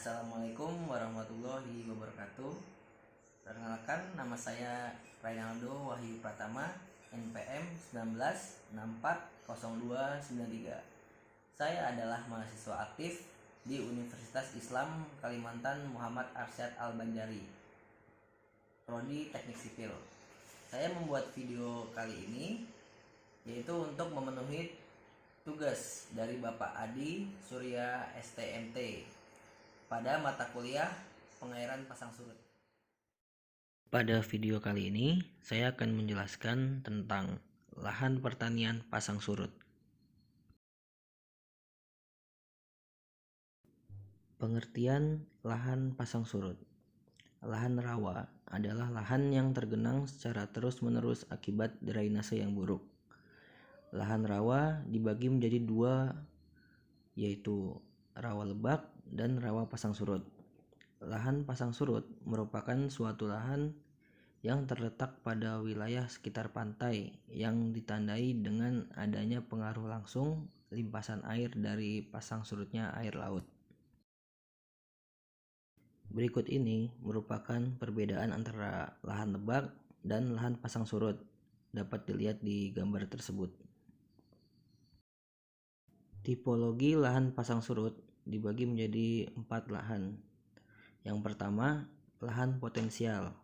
Assalamualaikum warahmatullahi wabarakatuh. Perkenalkan, nama saya Raynaldo Wahyu Pratama, NPM 19640293. Saya adalah mahasiswa aktif di Universitas Islam Kalimantan Muhammad Arsyad Al-Banjari, Prodi Teknik Sipil. Saya membuat video kali ini yaitu untuk memenuhi tugas dari Bapak Adi Surya STMT pada mata kuliah pengairan pasang surut. Pada video kali ini, saya akan menjelaskan tentang lahan pertanian pasang surut. Pengertian lahan pasang surut. Lahan rawa adalah lahan yang tergenang secara terus-menerus akibat drainase yang buruk. Lahan rawa dibagi menjadi dua, yaitu rawa lebak dan rawa pasang surut. Lahan pasang surut merupakan suatu lahan yang terletak pada wilayah sekitar pantai yang ditandai dengan adanya pengaruh langsung limpasan air dari pasang surutnya air laut. Berikut ini merupakan perbedaan antara lahan lebak dan lahan pasang surut, dapat dilihat di gambar tersebut. Tipologi lahan pasang surut dibagi menjadi 4 lahan. Yang pertama, lahan potensial.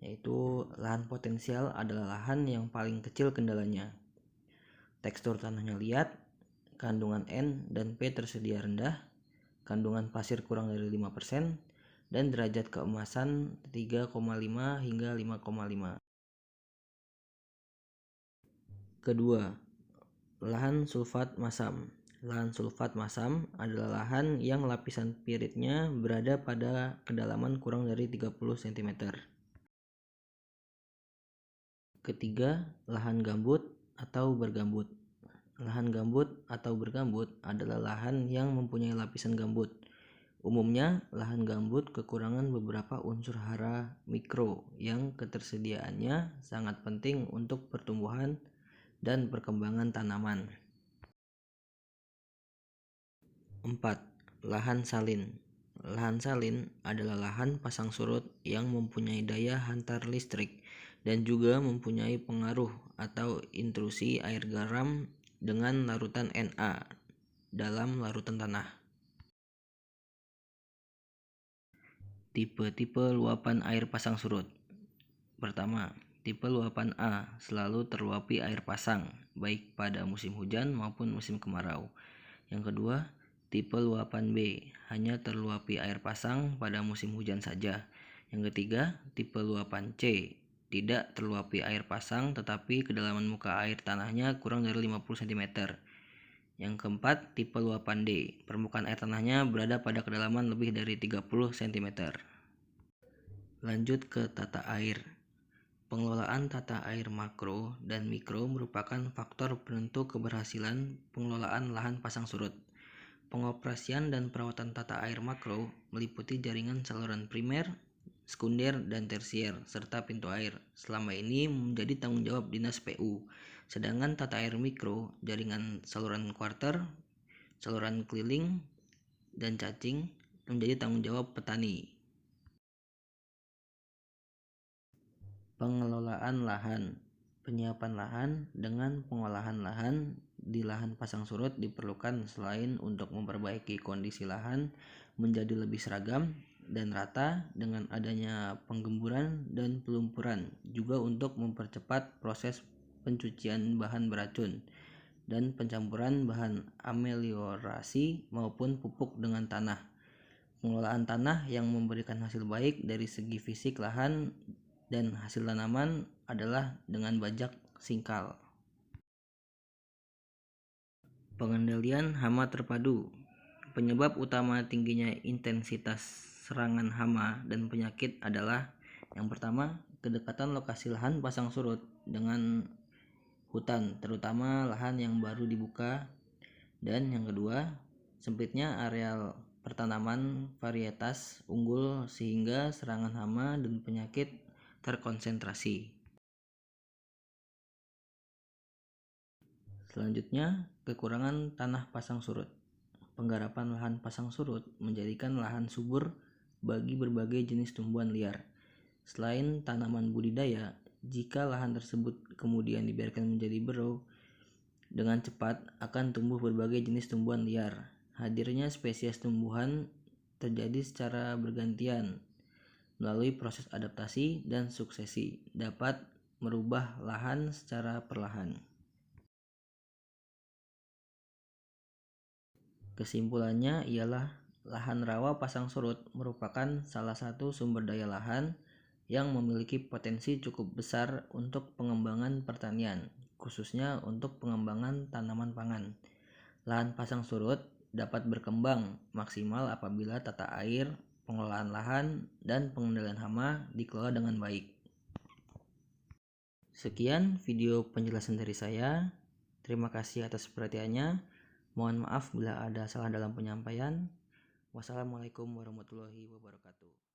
Yaitu lahan potensial adalah lahan yang paling kecil kendalanya. Tekstur tanahnya liat, kandungan N dan P tersedia rendah, kandungan pasir kurang dari 5%, dan derajat keemasan 3,5 hingga 5,5. Kedua, lahan sulfat masam. Lahan sulfat masam adalah lahan yang lapisan piritnya berada pada kedalaman kurang dari 30 cm. Ketiga, lahan gambut atau bergambut. Lahan gambut atau bergambut adalah lahan yang mempunyai lapisan gambut. Umumnya, lahan gambut kekurangan beberapa unsur hara mikro yang ketersediaannya sangat penting untuk pertumbuhan dan perkembangan tanaman. 4. Lahan salin. Lahan salin adalah lahan pasang surut yang mempunyai daya hantar listrik dan juga mempunyai pengaruh atau intrusi air garam dengan larutan Na dalam larutan tanah. Tipe-tipe luapan air pasang surut. Pertama, tipe luapan A, selalu terluapi air pasang, baik pada musim hujan maupun musim kemarau. Yang kedua, tipe luapan B, hanya terluapi air pasang pada musim hujan saja. Yang ketiga, tipe luapan C, tidak terluapi air pasang tetapi kedalaman muka air tanahnya kurang dari 50 cm. Yang keempat, tipe luapan D, permukaan air tanahnya berada pada kedalaman lebih dari 30 cm. Lanjut ke tata air. Pengelolaan tata air makro dan mikro merupakan faktor penentu keberhasilan pengelolaan lahan pasang surut. Pengoperasian dan perawatan tata air makro meliputi jaringan saluran primer, sekunder, dan tersier, serta pintu air. Selama ini menjadi tanggung jawab Dinas PU. Sedangkan tata air mikro, jaringan saluran kuarter, saluran keliling, dan cacing menjadi tanggung jawab petani. Pengelolaan lahan. Penyiapan lahan dengan pengolahan lahan di lahan pasang surut diperlukan selain untuk memperbaiki kondisi lahan menjadi lebih seragam dan rata dengan adanya penggemburan dan pelumpuran, juga untuk mempercepat proses pencucian bahan beracun dan pencampuran bahan ameliorasi maupun pupuk dengan tanah. Pengelolaan tanah yang memberikan hasil baik dari segi fisik lahan dan hasil tanaman adalah dengan bajak singkal. Pengendalian hama terpadu. Penyebab utama tingginya intensitas serangan hama dan penyakit adalah: yang pertama, kedekatan lokasi lahan pasang surut dengan hutan, terutama lahan yang baru dibuka, dan yang kedua, sempitnya areal pertanaman varietas unggul sehingga serangan hama dan penyakit terkonsentrasi. Selanjutnya, kekurangan tanah pasang surut. penggarapan lahan pasang surut menjadikan lahan subur bagi berbagai jenis tumbuhan liar. Selain tanaman budidaya, jika lahan tersebut kemudian dibiarkan menjadi berau, dengan cepat akan tumbuh berbagai jenis tumbuhan liar. Hadirnya spesies tumbuhan terjadi secara bergantian melalui proses adaptasi dan suksesi dapat merubah lahan secara perlahan. Kesimpulannya ialah lahan rawa pasang surut merupakan salah satu sumber daya lahan yang memiliki potensi cukup besar untuk pengembangan pertanian, khususnya untuk pengembangan tanaman pangan. Lahan pasang surut dapat berkembang maksimal apabila tata air, pengelolaan lahan, dan pengendalian hama dikelola dengan baik. Sekian video penjelasan dari saya. Terima kasih atas perhatiannya. Mohon maaf bila ada salah dalam penyampaian. Wassalamualaikum warahmatullahi wabarakatuh.